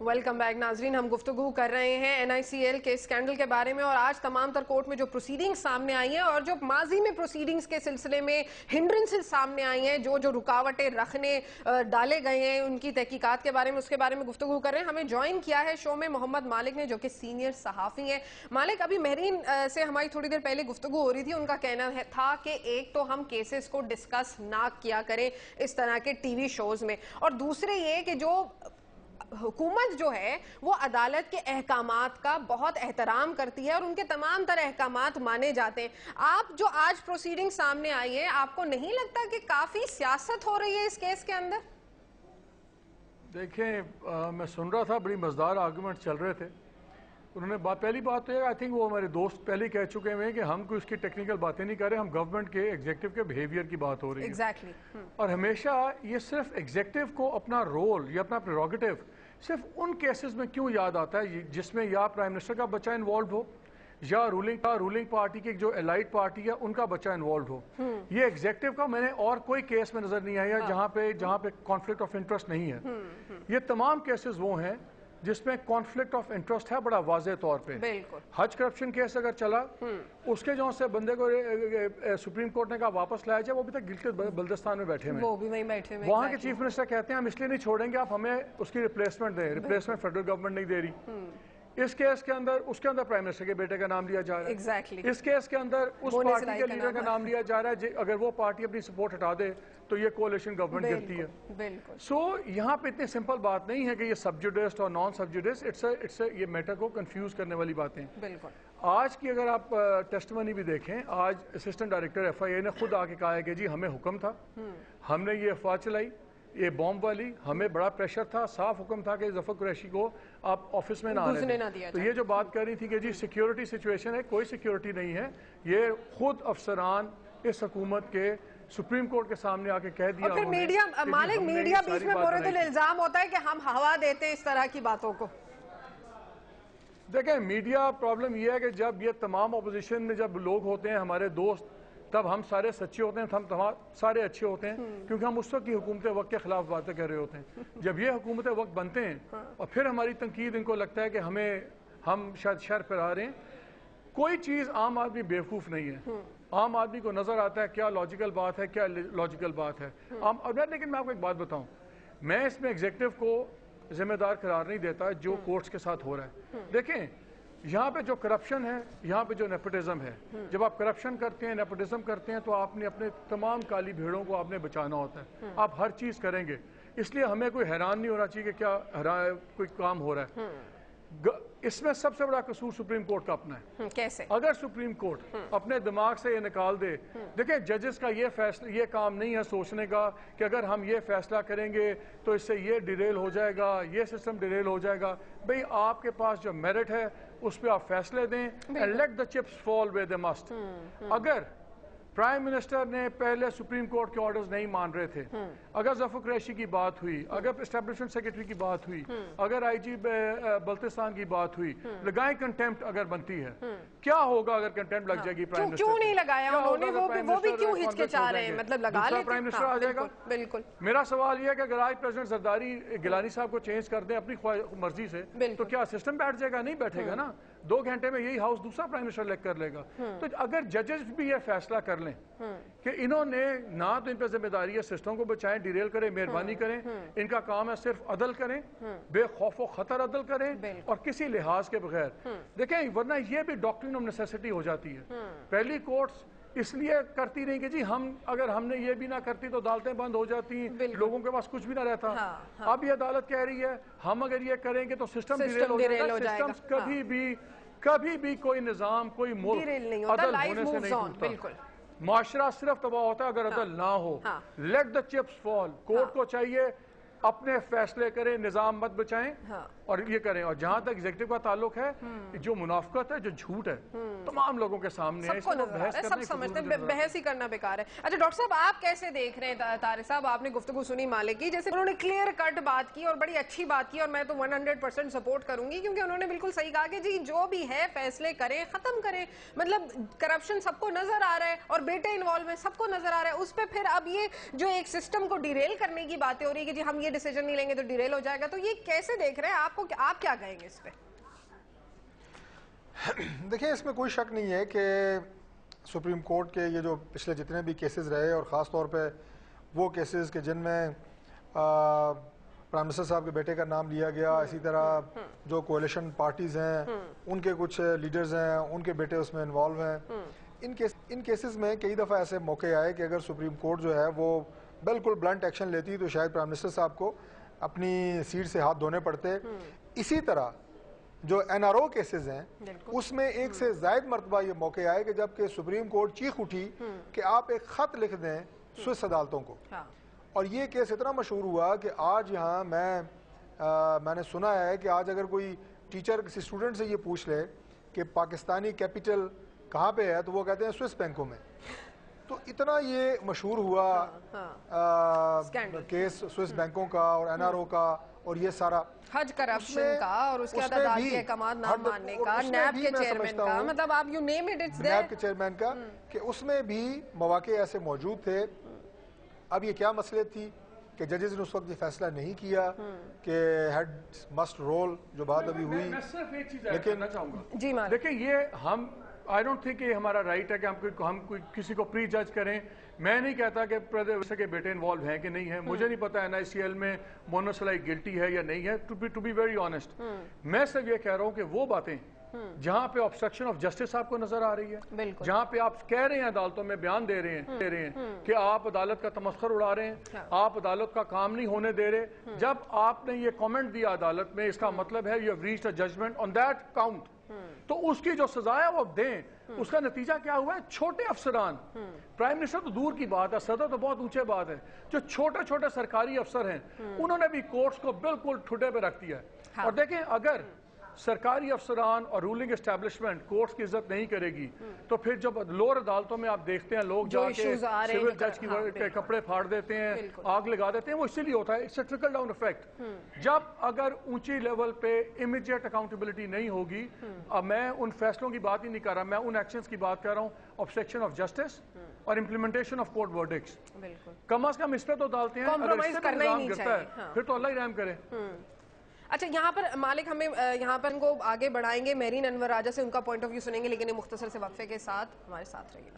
Welcome back ناظرین. ہم گفتگو کر رہے ہیں NICL کے اسکینڈل کے بارے میں اور آج تمام تر کورٹ میں جو پروسیڈنگز سامنے آئی ہیں اور جو ماضی میں پروسیڈنگز کے سلسلے میں ہنڈرنسز سامنے آئی ہیں, جو رکاوٹیں رکھنے ڈالے گئے ہیں ان کی تحقیقات کے بارے میں, اس کے بارے میں گفتگو کر رہے ہیں. ہمیں جوائن کیا ہے شو میں محمد مالک نے, جو کہ سینئر صحافی ہیں. مالک, ابھی مہرین سے ہماری تھوڑی دیر پہلے گفتگو ہو رہی تھی. ان کا کہنا تھا کہ ایک تو ہم کیسز کو ڈسکس نہ کیا کریں اس طرح کے ٹی وی شوز میں, اور دوسرے یہ کہ جو حکومت جو ہے وہ عدالت کے احکامات کا بہت احترام کرتی ہے اور ان کے تمام تر احکامات مانے جاتے ہیں. آپ جو آج پروسیڈنگ سامنے آئی ہے, آپ کو نہیں لگتا کہ کافی سیاست ہو رہی ہے اس کیس کے اندر؟ دیکھیں, میں سن رہا تھا, بڑی مزدار آرگومنٹ چل رہے تھے. انہوں نے پہلی بات تو ہے, آئی تھنک وہ ہمارے دوست پہلے کہہ چکے ہیں کہ ہم کوئی اس کی ٹیکنیکل باتیں نہیں کر رہے, ہم گورنمنٹ کے ایگزیکٹو کے بیہیویئر کی بات ہو رہی ہے. ایگزیکٹلی. اور ہمیشہ یہ صرف ایگزیکٹو کو اپنا رول یا اپنا پریروگیٹو صرف ان کیسز میں کیوں یاد آتا ہے جس میں یا پرائم منسٹر کا بچہ انوالوڈ ہو یا رولنگ پارٹی کی جو الائٹ پارٹی ہے ان کا بچہ انوالوڈ ہو. یہ ایگزیکٹو کا میں نے اور کوئی کیس میں نظر نہیں آیا جہاں پہ کانفلکٹ آف انٹرسٹ نہیں ہے. یہ تمام کیسز وہ ہیں جس میں کانفلکٹ آف انٹرسٹ ہے بڑا واضح طور پہ. حج کرپشن کیس اگر چلا, اس کے جو سے بندے کو سپریم کورٹ نے کہا واپس لایا جائے, وہ ابھی تک گلگت بلتستان میں بیٹھے ہوئے. وہاں کے چیف منسٹر کہتے ہیں ہم اس لیے نہیں چھوڑیں گے, آپ ہمیں اس کی ریپلیسمنٹ دیں. ریپلیسمنٹ فیڈرل گورنمنٹ نہیں دے رہی. اس کیس کے اندر اس کے اندر پرائم منسٹر کے بیٹے کا نام لیا جا رہا ہے. اس کیس کے اندر اس پارٹی کے لیڈر کا نام لیا جا رہا ہے. اگر وہ پارٹی اپنی سپورٹ ہٹا دے تو یہ کولیشن گورنمنٹ گرتی ہے. سو یہاں پہ اتنی سمپل بات نہیں ہے کہ یہ سب جوڈسٹ اور نان سب جوڈسٹ, یہ میٹر کو کنفیوز کرنے والی باتیں. آج کی اگر آپ ٹیسٹمنی بھی دیکھیں, آج اسسٹنٹ ڈائریکٹر FIA نے خود آ کے کہا ہے کہ جی ہمیں حکم تھا, ہم نے یہ افواہ چلائی, یہ بومب والی, ہمیں بڑا پریشر تھا, صاف حکم تھا کہ ظفر قریشی کو آپ آفس میں نہ آنے دیں. تو یہ جو بات کر رہی تھی کہ جی سیکیورٹی سچویشن ہے, کوئی سیکیورٹی نہیں ہے. یہ خود افسران اس حکومت کے سپریم کورٹ کے سامنے آ کے کہہ دیا. اور پھر میڈیا, مالک میڈیا بیچ میں مورد الزام ہوتا ہے کہ ہم ہوا دیتے ہیں اس طرح کی باتوں کو. دیکھیں, میڈیا پرابلم یہ ہے کہ جب یہ تمام اپوزیشن میں جب لوگ ہوتے ہیں ہمارے دوست, تب ہم سارے سچے ہوتے ہیں, ہم سارے اچھے ہوتے ہیں, کیونکہ ہم اس وقت کی حکومت وقت کے خلاف باتیں کر رہے ہوتے ہیں. جب یہ حکومت وقت بنتے ہیں اور پھر ہماری تنقید ان کو لگتا ہے کہ ہم شاید شر پھیلا رہے ہیں. کوئی چیز عام آدمی بیوقوف نہیں ہے. عام آدمی کو نظر آتا ہے کیا لاجیکل بات ہے, کیا لاجیکل بات ہے. لیکن میں آپ کو ایک بات بتاؤں, میں اس میں ایگزیکٹو کو ذمہ دار قرار نہیں دیتا جو کورٹس کے ساتھ ہو رہا ہے. دیکھیں, یہاں پہ جو کرپشن ہے, یہاں پہ جو نیپوٹزم ہے, جب آپ کرپشن کرتے ہیں, نیپوٹزم کرتے ہیں, تو آپ نے اپنے تمام کالی بھیڑوں کو آپ نے بچانا ہوتا ہے. آپ ہر چیز کریں گے, اس لیے ہمیں کوئی حیران نہیں ہونا چاہیے کہ کیا کوئی کام ہو رہا ہے. اس میں سب سے بڑا قصور سپریم کورٹ کا اپنا ہے. کیسے؟ اگر سپریم کورٹ اپنے دماغ سے یہ نکال دے, دیکھیں ججز کا یہ فیصلہ, یہ کام نہیں ہے سوچنے کا کہ اگر ہم یہ فیصلہ کریں گے تو اس سے یہ ڈیریل ہو جائے گا, یہ سسٹم ڈیریل ہو جائے گا. بھئی آپ کے پاس جو میرٹ ہے اس پہ آپ فیصلے دیں, and let the chips fall where they must. اگر پرائم منسٹر نے پہلے سپریم کورٹ کے آرڈرز نہیں مان رہے تھے, اگر ظفر قریشی کی بات ہوئی, اگر اسٹیبلشمنٹ سیکرٹری کی بات ہوئی, اگر IG بلتستان کی بات ہوئی, لگائیں کنٹیمپٹ اگر بنتی ہے, کیا ہوگا اگر کنٹیمپٹ لگ جائے گی پرائم منسٹر؟ کیوں نہیں لگایا انہوں نے, وہ بھی کیوں ہچکچا رہے ہیں, مطلب لگا لیتے. پرائم منسٹر آ جائے گا. بالکل. میرا سوال یہ ہے کہ اگر آج پریزیڈنٹ زرداری گیلانی صاحب کو چینج کر دیں اپنی مرضی سے, تو کیا سسٹم بیٹھ جائے گا؟ نہیں بیٹھے گا نا. 2 گھنٹے میں یہی ہاؤس دوسرا پرائم منسٹر الیکٹ کر لے گا. تو اگر ججز بھی یہ فیصلہ کر لیں کہ انہوں نے نہ تو ان پہ ذمہ داری ہے سسٹم کو بچائیں, ڈیریل کریں, مہربانی کریں, ان کا کام ہے صرف عدل کریں, بے خوف و خطر عدل کریں اور کسی لحاظ کے بغیر. دیکھیں, ورنہ یہ بھی ڈاکٹرن آف نیسیسٹی ہو جاتی ہے. پہلی کورٹس اس لیے کرتی رہی کہ جی اگر ہم نے یہ بھی نہ کرتی تو عدالتیں بند ہو جاتی, لوگوں کے پاس کچھ بھی نہ رہتا. اب یہ عدالت کہہ رہی ہے ہم اگر یہ کریں گے تو سسٹم ڈیریل ہو جائے گا. سسٹم کبھی بھی کوئی نظام, کوئی ملک عدل ہونے سے نہیں ٹوٹتا. معاشرہ صرف تباہ ہوتا ہے اگر عدل نہ ہو. Let the chips fall. Court کو چاہیے اپنے فیصلے کریں, نظام مت بچائیں اور یہ کریں. اور جہاں تک ایگزیکٹو کا تعلق ہے, جو منافقت ہے, جو جھوٹ ہے, تمام لوگوں کے سامنے ہے. سب سمجھتے ہیں بحث ہی کرنا بیکار ہے. اچھا ڈاکٹر صاحب, آپ کیسے دیکھ رہے ہیں؟ طارق صاحب, آپ نے گفتگو سنی مالک کی, جیسے انہوں نے کلیئر کٹ بات کی اور بڑی اچھی بات کی, اور میں تو 100% سپورٹ کروں گی, کیونکہ انہوں نے بالکل صحیح کہا کہ جی جو بھی ہے فیصلے کریں, ختم کریں. مطلب کرپشن سب کو نظر آ رہا ہے اور بیٹے انوالو ہیں, سب کو نظر آ رہا ہے. اس پہ پھر اب یہ جو ایک سسٹم کو ڈیریل کرنے کی باتیں ہو رہی ہے کہ جی ہم یہ ڈیسیجن نہیں لیں گے تو ڈیریل ہو جائے گا. تو یہ کیسے دیکھ رہے ہیں, آپ کیا کہیں گے اس پہ؟ دیکھیں اس میں کوئی شک نہیں ہے کہ سپریم کورٹ کے یہ جو پچھلے جتنے بھی کیسز رہے اور خاص طور پہ وہ کیسز کہ جن میں پرائم منسٹر صاحب کے بیٹے کا نام لیا گیا, اسی طرح جو کولیشن پارٹیز ہیں ان کے کچھ لیڈرز ہیں ان کے بیٹے اس میں انوالو ہیں, ان کیسز میں کئی دفعہ ایسے موقع آئے کہ اگر سپریم کورٹ جو ہے وہ بالکل بلنٹ ایکشن لیتی تو شاید پرائم منسٹر صاحب کو اپنی سیٹ سے ہاتھ دھونے پڑتے. اسی طرح جو این آر او کیسز ہیں اس میں ایک سے زائد مرتبہ یہ موقع آئے کہ جب کہ سپریم کورٹ چیخ اٹھی کہ آپ ایک خط لکھ دیں سوئس عدالتوں کو, اور یہ کیس اتنا مشہور ہوا کہ آج یہاں میں نے سنا ہے کہ آج اگر کوئی ٹیچر کسی اسٹوڈنٹ سے یہ پوچھ لے کہ پاکستانی کیپٹل کہاں پہ ہے تو وہ کہتے ہیں سوئس بینکوں میں. تو اتنا یہ مشہور ہوا کیس سوئس بینکوں کا اور این آر او کا اور یہ سارا حج کرپشن کا اور اس کے بعد عدالتی احکامات نہ ماننے کا, نیب کے چیئرمین کا, مطلب آپ you name it it's there, NAB کے چیئرمین کا, کہ اس میں بھی مواقع ایسے موجود تھے. اب یہ کیا مسئلہ تھی کہ ججز نے اس وقت یہ فیصلہ نہیں کیا کہ ہیڈ مسٹ رول جو بات ابھی ہوئی. میں صرف ایک چیز ایڈ کرنا چاہوں گا. جی دیکھیں یہ ہم آئی ڈونٹ تھنک کہ یہ ہمارا رائٹ ہے کہ ہم کسی کو پری جج کریں. میں نہیں کہتا کہ پردے کے بیٹے انوالو ہیں کہ نہیں ہیں, مجھے نہیں پتا این آئی سی ایل میں مونس سلائی گلٹی ہے یا نہیں ہے, ٹو بی ویری آنیسٹ. میں صرف یہ کہہ رہا ہوں کہ وہ باتیں جہاں پہ آبسٹرکشن آف جسٹس آپ کو نظر آ رہی ہے, جہاں پہ آپ کہہ رہے ہیں عدالتوں میں بیان دے رہے ہیں کہ آپ عدالت کا تمسخر اڑا رہے ہیں, آپ عدالت کا کام نہیں ہونے دے رہے, جب آپ نے یہ کامنٹ دیا عدالت میں اس کا مطلب ہے you have reached a judgment on that count, تو اس کی جو سزا ہے وہ دیں. اس کا نتیجہ کیا ہوا ہے, چھوٹے افسران, پرائم منسٹر تو دور کی بات ہے, صدر تو بہت اونچے بات ہے, جو چھوٹے چھوٹے سرکاری افسر ہیں انہوں نے بھی کورٹس کو بالکل ٹھڈے پہ رکھ دیا ہے. اور دیکھیں اگر سرکاری افسران اور رولنگ اسٹیبلشمنٹ کورٹس کی عزت نہیں کرے گی تو پھر جب لوور عدالتوں میں آپ دیکھتے ہیں لوگ جا کے سول جج کے کپڑے پھاڑ دیتے ہیں, آگ لگا دیتے ہیں, وہ اسی لیے ہوتا ہے, it's a trickle down effect. جب اگر اونچی لیول پہ امیڈیٹ اکاؤنٹیبلٹی نہیں ہوگی, اب میں ان فیصلوں کی بات ہی نہیں کر رہا, میں ان ایکشنز کی بات کر رہا ہوں, obstruction of justice اور implementation of court verdicts. کم از کم اس پہ تو ڈالتے ہیں, اگر اس پہ تو رحم کرتا ہے پھر تو اللہ ہی رحم کرے. اچھا یہاں پر مالک ہمیں یہاں پر ان کو آگے بڑھائیں گے, میرین انور راجہ سے ان کا پوائنٹ آف ویو سنیں گے, لیکن مختصر سے وقفے کے ساتھ ہمارے ساتھ رہیے.